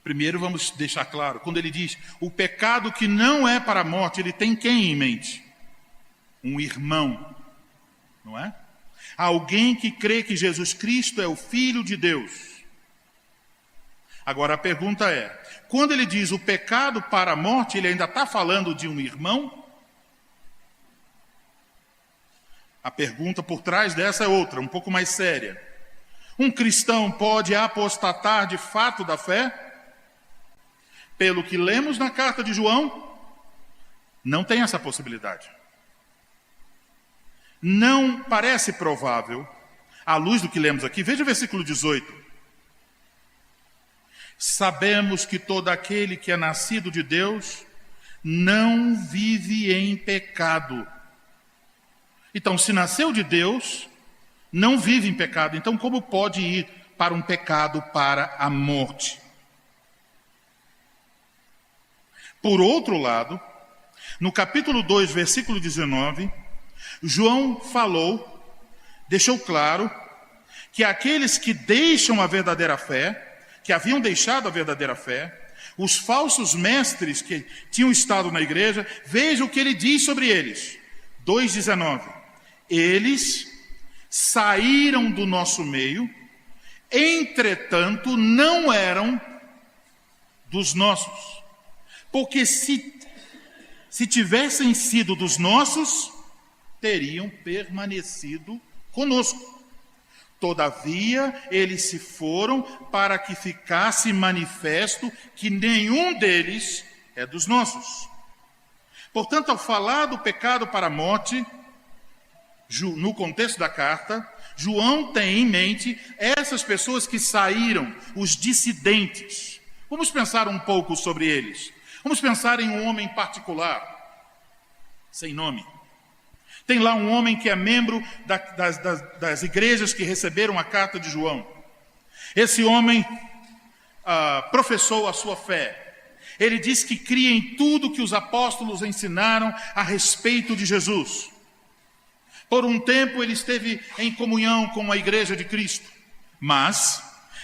Primeiro vamos deixar claro, quando ele diz o pecado que não é para a morte, ele tem quem em mente? Um irmão, não é? Alguém que crê que Jesus Cristo é o Filho de Deus. Agora a pergunta é, quando ele diz o pecado para a morte, ele ainda está falando de um irmão? A pergunta por trás dessa é outra, um pouco mais séria. Um cristão pode apostatar de fato da fé? Pelo que lemos na carta de João, não tem essa possibilidade. Não parece provável, à luz do que lemos aqui. Veja o versículo 18. Sabemos que todo aquele que é nascido de Deus não vive em pecado. Então, se nasceu de Deus, não vive em pecado. Então, como pode ir para um pecado para a morte? Por outro lado, no capítulo 2, versículo 19, João deixou claro que aqueles que deixam a verdadeira fé, que haviam deixado a verdadeira fé, os falsos mestres que tinham estado na igreja, veja o que ele diz sobre eles. 2,19. Eles saíram do nosso meio, entretanto não eram dos nossos. Porque se tivessem sido dos nossos, teriam permanecido conosco. Todavia, eles se foram para que ficasse manifesto que nenhum deles é dos nossos. Portanto, ao falar do pecado para a morte, no contexto da carta, João tem em mente essas pessoas que saíram, os dissidentes. Vamos pensar um pouco sobre eles. Vamos pensar em um homem particular, sem nome. Tem lá um homem que é membro das igrejas que receberam a carta de João. Esse homem professou a sua fé. Ele diz que cria em tudo que os apóstolos ensinaram a respeito de Jesus. Por um tempo ele esteve em comunhão com a igreja de Cristo. Mas,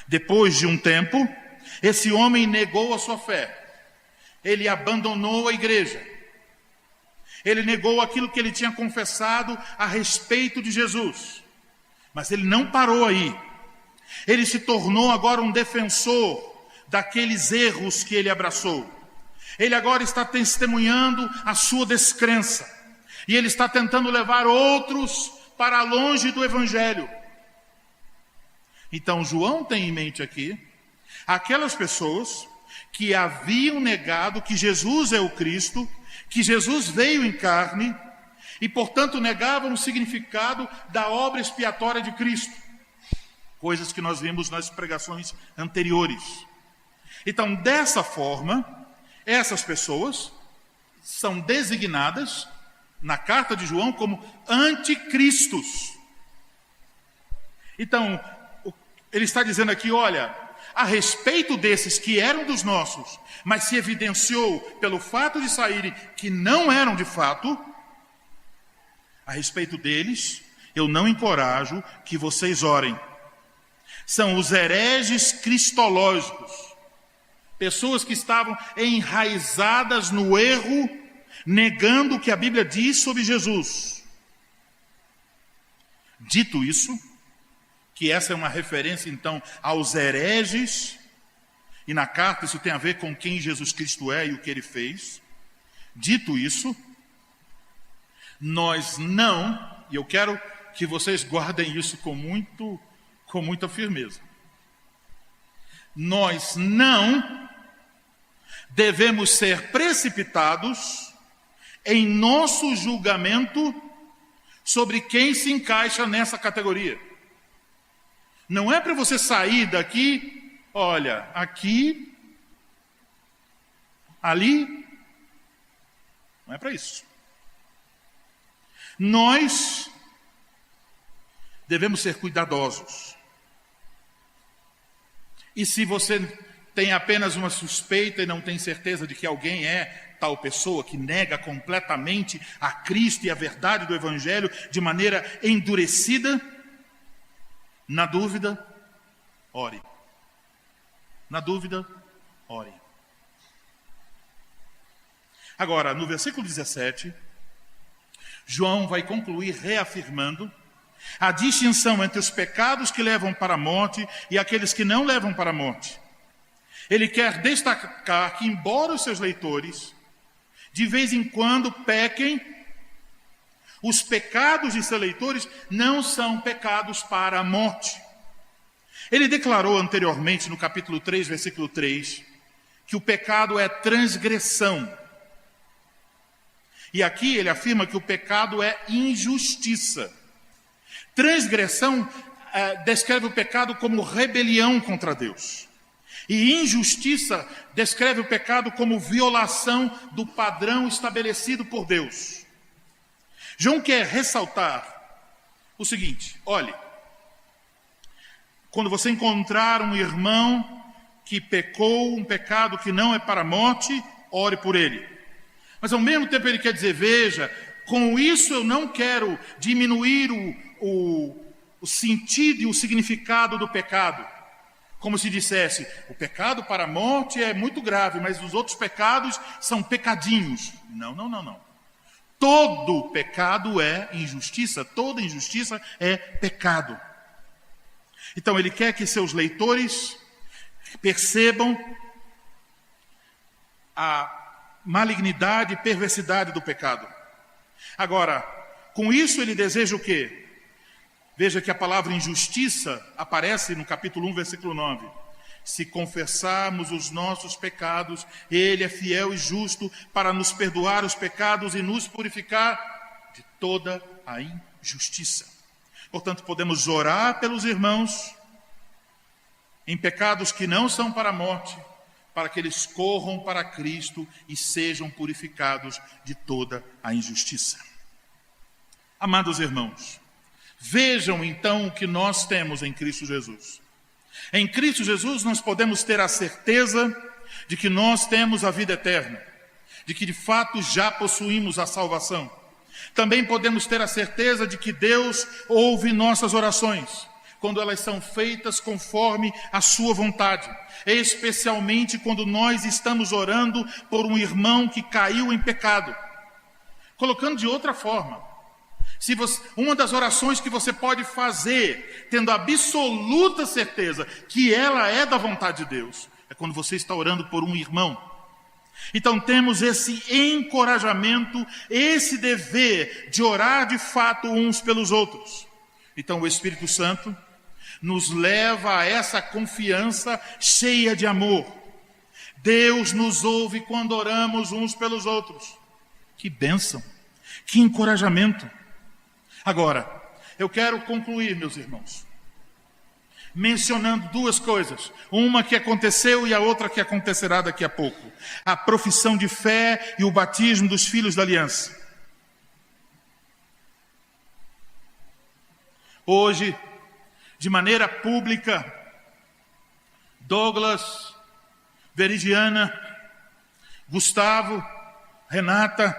depois de um tempo, esse homem negou a sua fé. Ele abandonou a igreja. Ele negou aquilo que ele tinha confessado a respeito de Jesus. Mas ele não parou aí. Ele se tornou agora um defensor daqueles erros que ele abraçou. Ele agora está testemunhando a sua descrença. E ele está tentando levar outros para longe do Evangelho. Então João tem em mente aqui aquelas pessoas que haviam negado que Jesus é o Cristo, que Jesus veio em carne, e portanto negavam o significado da obra expiatória de Cristo. Coisas que nós vimos nas pregações anteriores. Então, dessa forma, essas pessoas são designadas na carta de João como anticristos. Então, ele está dizendo aqui, olha, a respeito desses que eram dos nossos, mas se evidenciou pelo fato de saírem que não eram de fato, a respeito deles, eu não encorajo que vocês orem. São os hereges cristológicos, pessoas que estavam enraizadas no erro, negando o que a Bíblia diz sobre Jesus. Dito isso, que essa é uma referência então aos hereges, e na carta isso tem a ver com quem Jesus Cristo é e o que ele fez. Dito isso, nós não, e eu quero que vocês guardem isso com muita firmeza, nós não devemos ser precipitados em nosso julgamento sobre quem se encaixa nessa categoria. Não é para você sair daqui, olha, aqui, ali, não é para isso. Nós devemos ser cuidadosos. E se você tem apenas uma suspeita e não tem certeza de que alguém é tal pessoa que nega completamente a Cristo e a verdade do Evangelho de maneira endurecida, na dúvida, ore. Na dúvida, ore. Agora, no versículo 17, João vai concluir reafirmando a distinção entre os pecados que levam para a morte e aqueles que não levam para a morte. Ele quer destacar que, embora os seus leitores de vez em quando pequem, os pecados de seus leitores não são pecados para a morte. Ele declarou anteriormente, no capítulo 3, versículo 3, que o pecado é transgressão. E aqui ele afirma que o pecado é injustiça. Transgressão descreve o pecado como rebelião contra Deus. E injustiça descreve o pecado como violação do padrão estabelecido por Deus. João quer ressaltar o seguinte: olhe, quando você encontrar um irmão que pecou um pecado que não é para a morte, ore por ele. Mas ao mesmo tempo ele quer dizer, veja, com isso eu não quero diminuir o sentido e o significado do pecado. Como se dissesse, o pecado para a morte é muito grave, mas os outros pecados são pecadinhos. Não. Todo pecado é injustiça, toda injustiça é pecado. Então ele quer que seus leitores percebam a malignidade e perversidade do pecado. Agora, com isso ele deseja o quê? Veja que a palavra injustiça aparece no capítulo 1, versículo 9. Se confessarmos os nossos pecados, Ele é fiel e justo para nos perdoar os pecados e nos purificar de toda a injustiça. Portanto, podemos orar pelos irmãos em pecados que não são para a morte, para que eles corram para Cristo e sejam purificados de toda a injustiça. Amados irmãos, vejam então o que nós temos em Cristo Jesus. Em Cristo Jesus nós podemos ter a certeza de que nós temos a vida eterna, de que de fato já possuímos a salvação. Também podemos ter a certeza de que Deus ouve nossas orações, quando elas são feitas conforme a sua vontade, especialmente quando nós estamos orando por um irmão que caiu em pecado. Colocando de outra forma, uma das orações que você pode fazer, tendo absoluta certeza que ela é da vontade de Deus, é quando você está orando por um irmão. Então temos esse encorajamento, esse dever de orar de fato uns pelos outros. Então o Espírito Santo nos leva a essa confiança cheia de amor. Deus nos ouve quando oramos uns pelos outros. Que bênção, que encorajamento. Agora, eu quero concluir, meus irmãos, mencionando duas coisas. Uma que aconteceu e a outra que acontecerá daqui a pouco. A profissão de fé e o batismo dos filhos da aliança. Hoje, de maneira pública, Douglas, Veridiana, Gustavo, Renata,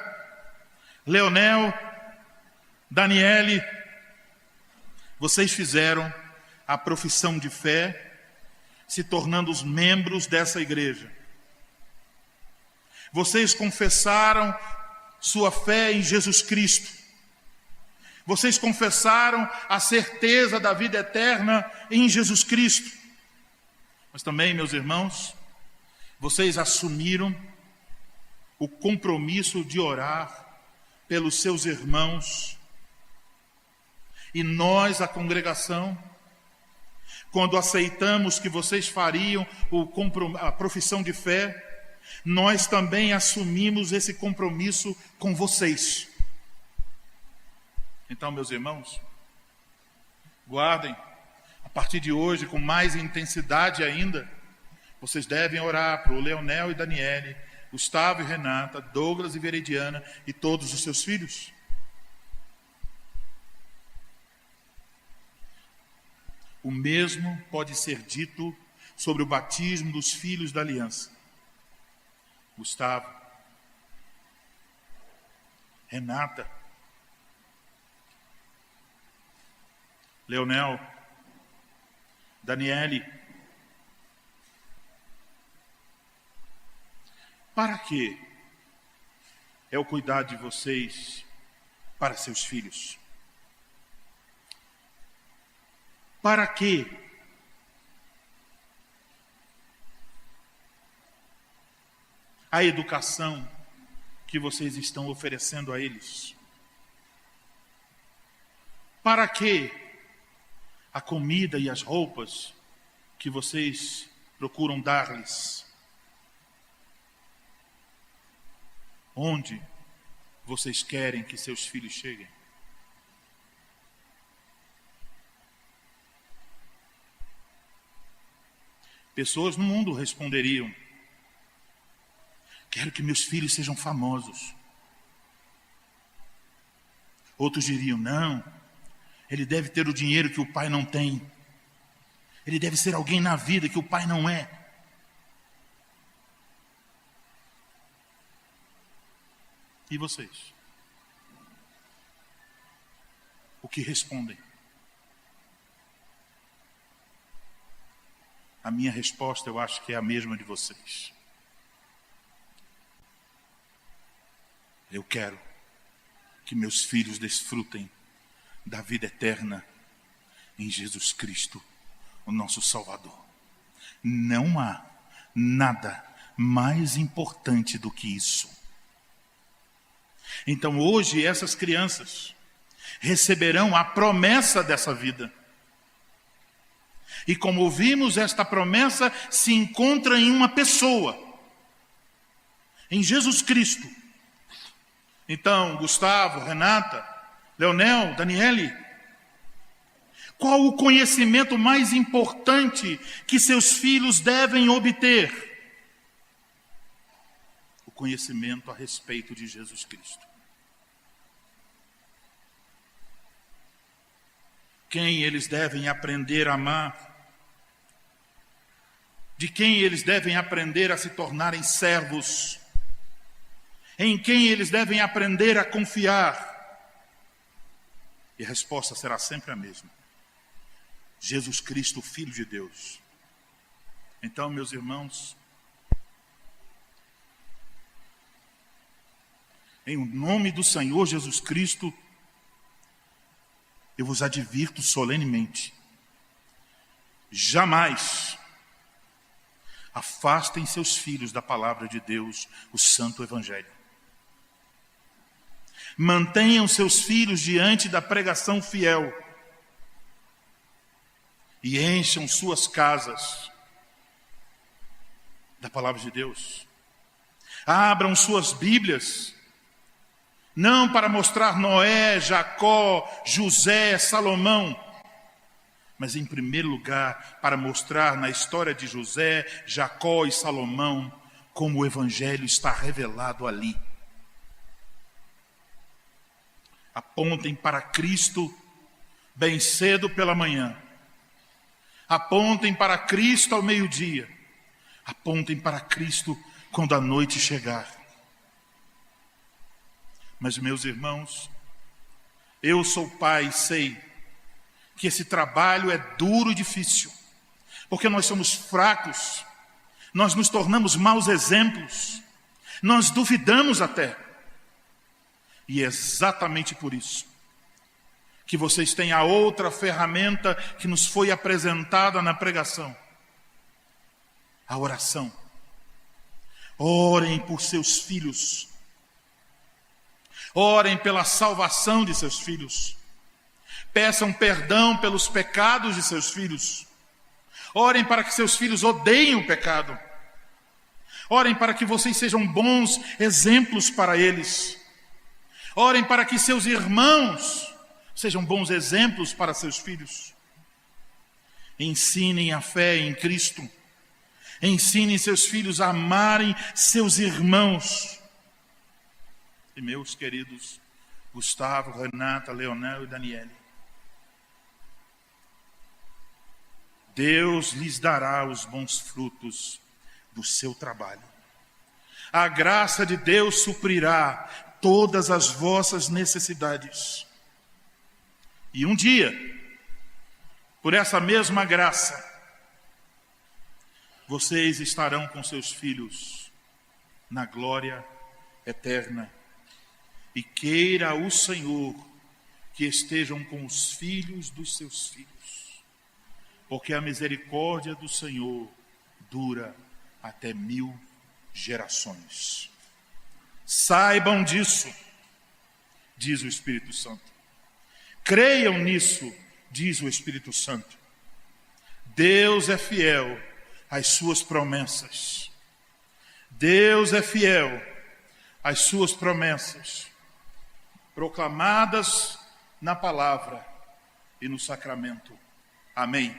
Leonel, Daniele, vocês fizeram a profissão de fé, se tornando os membros dessa igreja. Vocês confessaram sua fé em Jesus Cristo. Vocês confessaram a certeza da vida eterna em Jesus Cristo. Mas também, meus irmãos, vocês assumiram o compromisso de orar pelos seus irmãos. E nós, a congregação, quando aceitamos que vocês fariam a profissão de fé, nós também assumimos esse compromisso com vocês. Então, meus irmãos, guardem, a partir de hoje, com mais intensidade ainda, vocês devem orar para o Leonel e Daniele, Gustavo e Renata, Douglas e Veridiana e todos os seus filhos. O mesmo pode ser dito sobre o batismo dos filhos da aliança. Gustavo, Renata, Leonel, Daniele. Para que é o cuidar de vocês para seus filhos? Para que a educação que vocês estão oferecendo a eles? Para que a comida e as roupas que vocês procuram dar-lhes? Onde vocês querem que seus filhos cheguem? Pessoas no mundo responderiam: quero que meus filhos sejam famosos. Outros diriam: não, ele deve ter o dinheiro que o pai não tem. Ele deve ser alguém na vida que o pai não é. E vocês? O que respondem? A minha resposta, eu acho que é a mesma de vocês. Eu quero que meus filhos desfrutem da vida eterna em Jesus Cristo, o nosso Salvador. Não há nada mais importante do que isso. Então hoje essas crianças, receberão a promessa dessa vida. E como vimos, esta promessa se encontra em uma pessoa, em Jesus Cristo. Então, Gustavo, Renata, Leonel, Daniele, qual o conhecimento mais importante que seus filhos devem obter? O conhecimento a respeito de Jesus Cristo. Quem eles devem aprender a amar? De quem eles devem aprender a se tornarem servos? Em quem eles devem aprender a confiar? E a resposta será sempre a mesma: Jesus Cristo, Filho de Deus. Então, meus irmãos, em nome do Senhor Jesus Cristo, eu vos advirto solenemente: jamais afastem seus filhos da palavra de Deus, o Santo Evangelho. Mantenham seus filhos diante da pregação fiel e encham suas casas da palavra de Deus. Abram suas Bíblias, não para mostrar Noé, Jacó, José, Salomão, mas em primeiro lugar para mostrar na história de José, Jacó e Salomão como o Evangelho está revelado ali. Apontem para Cristo bem cedo pela manhã. Apontem para Cristo ao meio-dia. Apontem para Cristo quando a noite chegar. Mas, meus irmãos, eu sou pai e sei que esse trabalho é duro e difícil, porque nós somos fracos, nós nos tornamos maus exemplos, nós duvidamos até. E é exatamente por isso que vocês têm a outra ferramenta que nos foi apresentada na pregação: a oração. Orem por seus filhos. Orem pela salvação de seus filhos. Peçam perdão pelos pecados de seus filhos. Orem para que seus filhos odeiem o pecado. Orem para que vocês sejam bons exemplos para eles. Orem para que seus irmãos sejam bons exemplos para seus filhos. Ensinem a fé em Cristo. Ensinem seus filhos a amarem seus irmãos. E meus queridos Gustavo, Renata, Leonel e Daniele, Deus lhes dará os bons frutos do seu trabalho. A graça de Deus suprirá todas as vossas necessidades. E um dia, por essa mesma graça, vocês estarão com seus filhos na glória eterna. E queira o Senhor que estejam com os filhos dos seus filhos, porque a misericórdia do Senhor dura até 1000 gerações. Saibam disso, diz o Espírito Santo. Creiam nisso, diz o Espírito Santo. Deus é fiel às suas promessas. Deus é fiel às suas promessas, proclamadas na palavra e no sacramento. Amém.